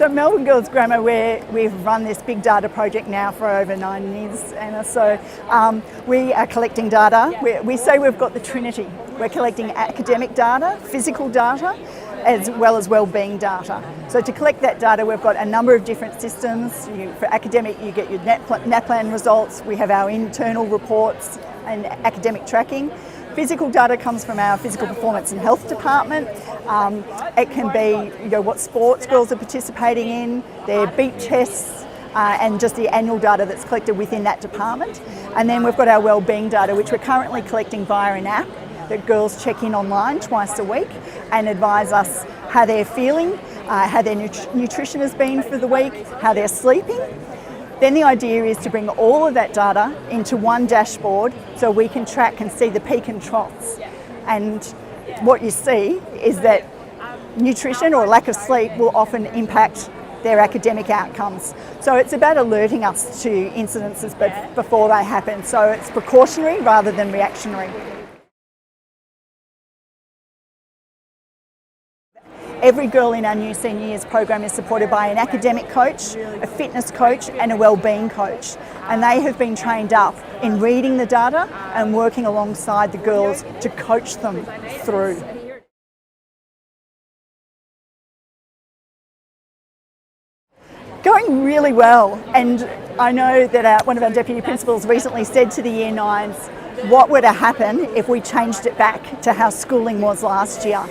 So Melbourne Girls Grammar, we've run this big data project now for over 9 years, Anna. So we are collecting data. We say we've got the Trinity. We're collecting academic data, physical data, as well as wellbeing data. So to collect that data, we've got a number of different systems. For academic, you get your NAPLAN results. We have our internal reports and academic tracking. Physical data comes from our physical performance and health department. It can be what sports girls are participating in, their beat tests, and just the annual data that's collected within that department. And then we've got our wellbeing data, which we're currently collecting via an app that girls check in online twice a week and advise us how they're feeling, how their nutrition has been for the week, how they're sleeping. Then the idea is to bring all of that data into one dashboard so we can track and see the peak and troughs. And what you see is that nutrition or lack of sleep will often impact their academic outcomes. So it's about alerting us to incidences before they happen. So it's precautionary rather than reactionary. Every girl in our new senior years program is supported by an academic coach, a fitness coach and a wellbeing coach. And they have been trained up in reading the data and working alongside the girls to coach them through. Going really well, and I know that one of our deputy principals recently said to the Year 9s, what would have happened if we changed it back to how schooling was last year?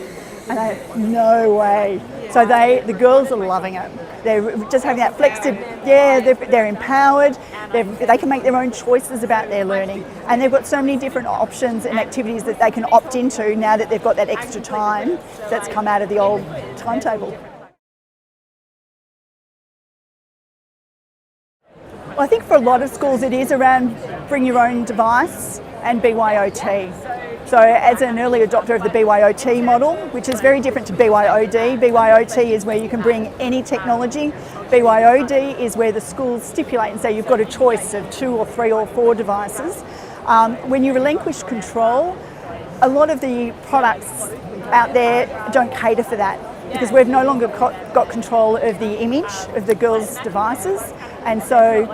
And no way. So the girls are loving it. They're just having that flexibility. Yeah, they're empowered. They can make their own choices about their learning, and they've got so many different options and activities that they can opt into now that they've got that extra time that's come out of the old timetable. Well, I think for a lot of schools it is around bring your own device and BYOT. So as an early adopter of the BYOT model, which is very different to BYOD, BYOT is where you can bring any technology. BYOD is where the schools stipulate and say you've got a choice of 2 or 3 or 4 devices. When you relinquish control, a lot of the products out there don't cater for that because we've no longer got control of the image of the girls' devices, and so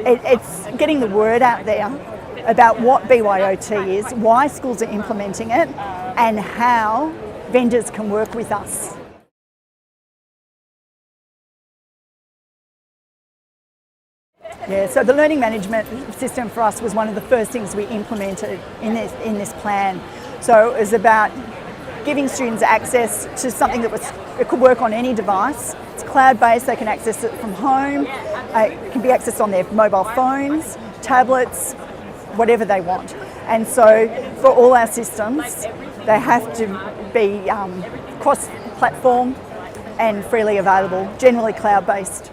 it's getting the word out there about what BYOT is, why schools are implementing it, and how vendors can work with us. Yeah, so the learning management system for us was one of the first things we implemented in this plan. So it was about giving students access to something it could work on any device. It's cloud-based, they can access it from home, it can be accessed on their mobile phones, tablets, whatever they want. And so for all our systems, they have to be cross-platform and freely available, generally cloud-based.